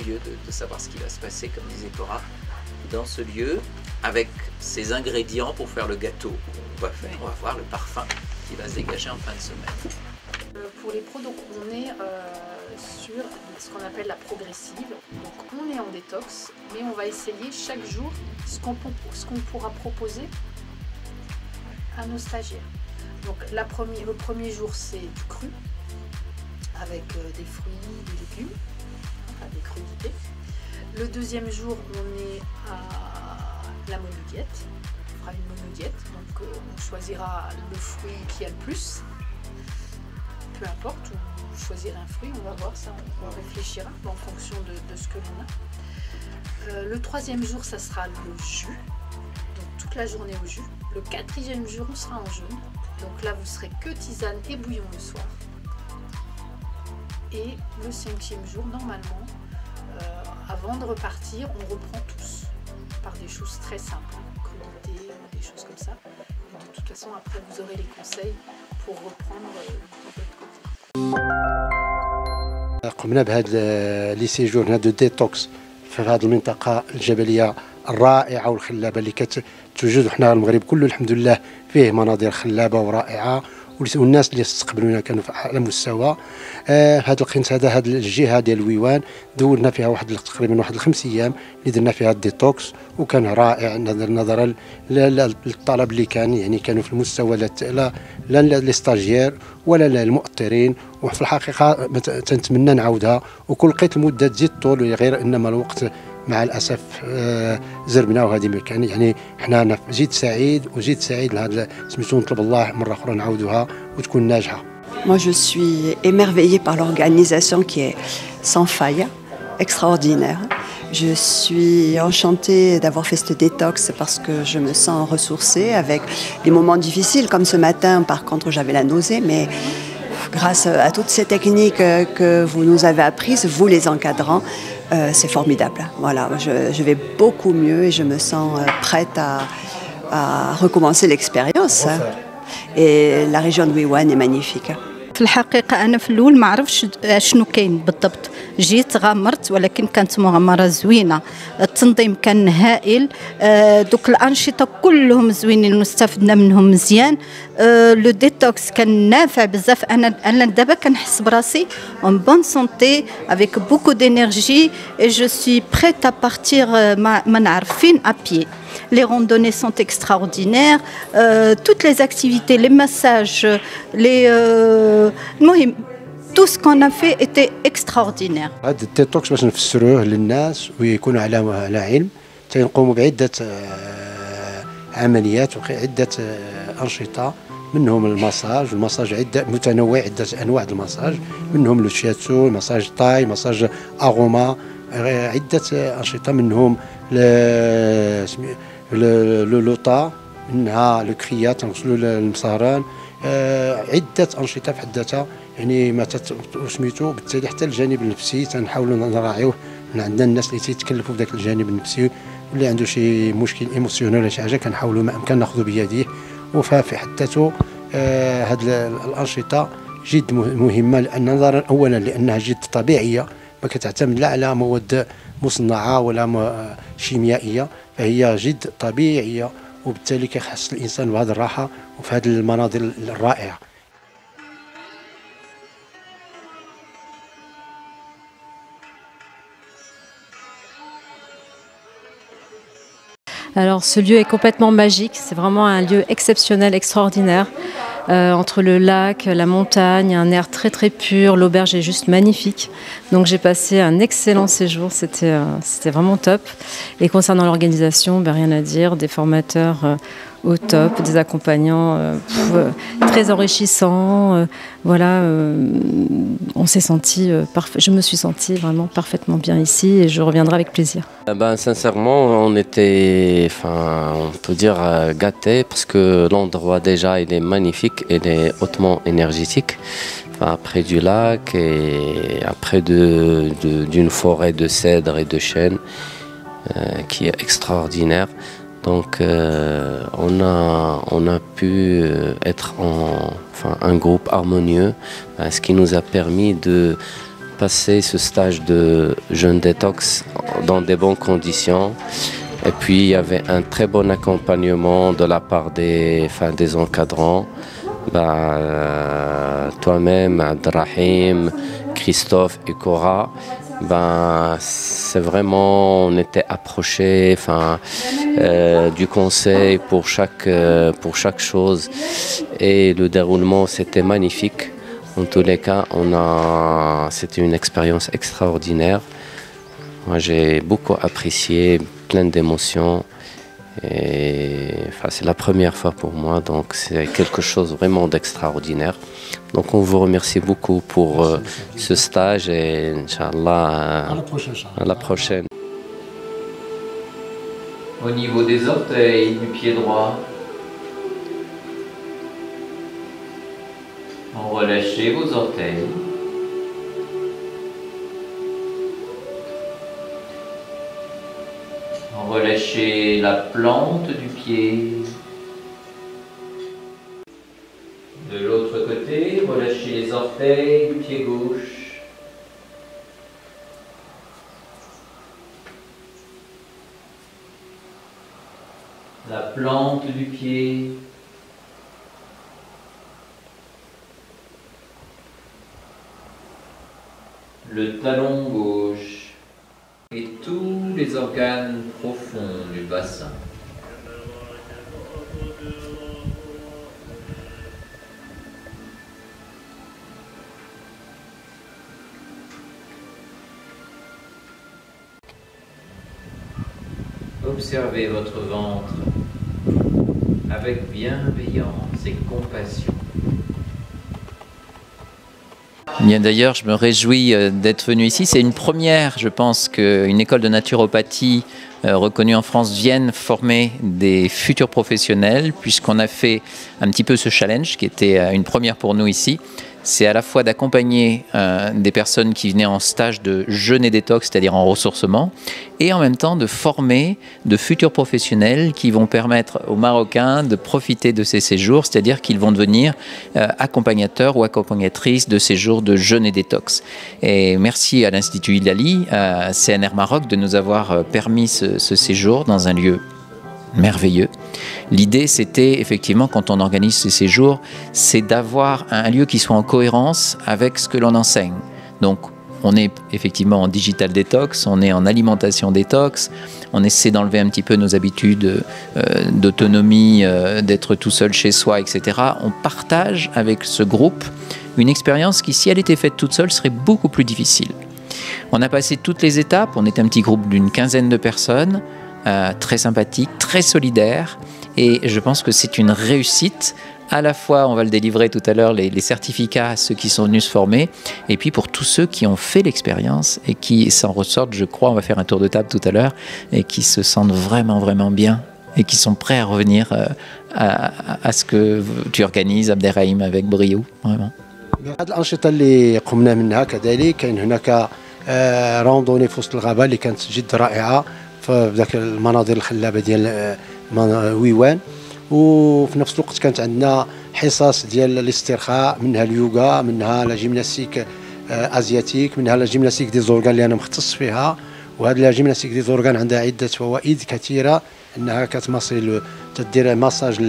curieux de savoir ce qui va se passer, comme disait Cora, dans ce lieu, avec ces ingrédients pour faire le gâteau. On va voir le parfum qui va se dégager en fin de semaine. Pour les pros, donc, on est sur ce qu'on appelle la progressive. Donc on est en détox, mais on va essayer chaque jour ce qu'on pourra proposer à nos stagiaires. Donc le premier jour, c'est du cru, avec des fruits, des légumes, enfin des crudités. Le deuxième jour, on est à la monodiète. On fera une monodiète, donc on choisira le fruit qui a le plus. Peu importe, on choisira un fruit, on va voir ça, on réfléchira en fonction de ce que l'on a. Le troisième jour, ça sera le jus, donc toute la journée au jus. Le quatrième jour, on sera en jeûne, donc là vous serez que tisane et bouillon le soir. Et le cinquième jour, normalement, avant de repartir, on reprend tous par des choses très simples, crudités, des choses comme ça. Et de toute façon, après, vous aurez les conseils pour reprendre de votre côté. قمنا بهذا لي سيجور هذا دو ديتوكس في هذه المنطقة الجبلية الرائعة والخلابة اللي كتوجد، وحنا المغرب كله الحمد لله فيه مناظر خلابة ورائعة، والناس اللي استقبلونا كانوا على مستوى. هذا القنت هذا الجهه ديال الويوان دورنا فيها تقريبا 5 ايام اللي درنا فيها الديتوكس، وكان رائع نظرا للطلب اللي كان، يعني كانوا في المستوى لا لي ستاجير ولا المؤطرين. وفي الحقيقه تنتمنى نعاودها، وكل لقيت المده تزيد طول، غير انما الوقت مع الاسف زربنا، وهذه مكان يعني حنا انا جيت سعيد لهذا سميتو، نطلب الله مره اخرى نعاودوها وتكون ناجحه. Moi je suis émerveillée par l'organisation qui est sans faille, extraordinaire. Je suis enchantée d'avoir fait ce détox parce que je me sens ressourcée avec des moments difficiles comme ce matin. Par contre j'avais la nausée, mais grâce à toutes ces techniques que vous nous avez apprises, vous les encadrants, c'est formidable. Voilà, je vais beaucoup mieux et je me sens prête à recommencer l'expérience. Et la région de Wiwan est magnifique. في الحقيقة أنا في الأول ما عرفش شنو كاين بالضبط، جيت غامرت ولكن كانت مغامرة زوينة. التنظيم كان هائل، دوك الأنشطة كلهم زوينين واستفدنا منهم مزيان. لو ديتوكس كان نافع بزاف. أنا دابا كنحس براسي en bonne santé avec beaucoup d'énergie et je suis prête à partir ما نعرف فين à pied. Les randonnées sont extraordinaires, toutes les activités, les massages, tout ce qu'on a fait était extraordinaire. هذا الديتوكس باش نفسروه للناس ويكونوا على علم، تنقوموا بعدة عمليات وعدة أنشطة، منهم المساج عدة متنوع، عدة أنواع المساج، منهم لو شياتسو، مساج تاي، مساج أغوما، عدة أنشطة، منهم لوطا، منها لو كريا تنغسلوا المصاران، عدة أنشطة في حد ذاتها، يعني ما سميتو. بالتالي حتى الجانب النفسي تنحاولوا نراعيوه، عندنا الناس اللي تيتكلفوا في ذاك الجانب النفسي، واللي عنده شي مشكل ايموسيونيل ولا شي حاجه كنحاولوا ما امكن ناخذوا بيديه. وفي حد ذاته هاد الأنشطة جد مهمة، لأن نظرا أولا لأنها جد طبيعية، ما كتعتمد لا على مواد مصنعة ولا شيميائية، فهي جد طبيعية، وبالتالي كيحس الإنسان بهذه الراحة وفي هذه المناظر الرائعة. Alors ce lieu est complètement magique, c'est vraiment un lieu exceptionnel, extraordinaire. Entre le lac, la montagne, un air très très pur, l'auberge est juste magnifique. Donc j'ai passé un excellent séjour, c'était vraiment top. Et concernant l'organisation, rien à dire, des formateurs au top, des accompagnants très enrichissants. Voilà, je me suis sentie vraiment parfaitement bien ici et je reviendrai avec plaisir. Sincèrement, on était, on peut dire gâtés parce que l'endroit déjà il est magnifique, il est hautement énergétique. Près du lac et après d'une forêt de cèdres et de chênes qui est extraordinaire. Donc on a pu être un groupe harmonieux, ce qui nous a permis de passé ce stage de jeûne détox dans des bonnes conditions. Et puis il y avait un très bon accompagnement de la part des encadrants. Toi-même, Abdelrahim, Christophe et Cora, c'est vraiment, on était approchés du conseil pour chaque chose, et le déroulement c'était magnifique. En tous les cas, c'était une expérience extraordinaire. Moi j'ai beaucoup apprécié, plein d'émotions. Et c'est la première fois pour moi, donc c'est quelque chose vraiment d'extraordinaire. Donc on vous remercie beaucoup pour ce stage et Inch'Allah à la prochaine. Au niveau des orteils du pied droit, relâchez vos orteils. Relâchez la plante du pied. De l'autre côté, relâchez les orteils du pied gauche. La plante du pied. Le talon gauche. Et tous les organes profonds du bassin. Observez votre ventre avec bienveillance et compassion. Bien, d'ailleurs, je me réjouis d'être venu ici. C'est une première, je pense, qu'une école de naturopathie reconnue en France vienne former des futurs professionnels, puisqu'on a fait un petit peu ce challenge qui était une première pour nous ici. C'est à la fois d'accompagner des personnes qui venaient en stage de jeûne et détox, c'est-à-dire en ressourcement, et en même temps de former de futurs professionnels qui vont permettre aux Marocains de profiter de ces séjours, c'est-à-dire qu'ils vont devenir accompagnateurs ou accompagnatrices de séjours de jeûne et détox. Et merci à l'Institut Hilali, à CNR Maroc, de nous avoir permis ce séjour dans un lieu merveilleux. L'idée, c'était effectivement, quand on organise ces séjours, c'est d'avoir un lieu qui soit en cohérence avec ce que l'on enseigne. Donc, on est effectivement en digital détox, on est en alimentation détox, on essaie d'enlever un petit peu nos habitudes d'autonomie, d'être tout seul chez soi, etc. On partage avec ce groupe une expérience qui, si elle était faite toute seule, serait beaucoup plus difficile. On a passé toutes les étapes, on est un petit groupe d'une quinzaine de personnes, très sympathique, très solidaire, et je pense que c'est une réussite. À la fois, on va le délivrer tout à l'heure, les certificats à ceux qui sont venus se former, et puis pour tous ceux qui ont fait l'expérience et qui s'en ressortent, je crois, on va faire un tour de table tout à l'heure, et qui se sentent vraiment, vraiment bien, et qui sont prêts à revenir à ce que tu organises, Abderrahim, avec brio, vraiment. هذه الأنشطة اللي قمنا منها كذلك كاين هناك راندوني في وسط الغابة اللي كانت جد رائعة في ذاك المناظر الخلابة ديال ويوان، وفي نفس الوقت كانت عندنا حصص ديال الاسترخاء، منها اليوغا، منها لا جيمناستيك ازياتيك، منها لا جيمناستيك دي زورغان اللي انا مختص فيها. وهذه لا جيمناستيك دي زورغان عندها عدة فوائد كثيرة، انها كتماصي تدير مساج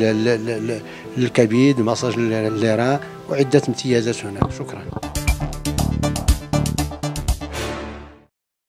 للكبد، مساج للرئه، وعدة امتيازات هناك. شكرا.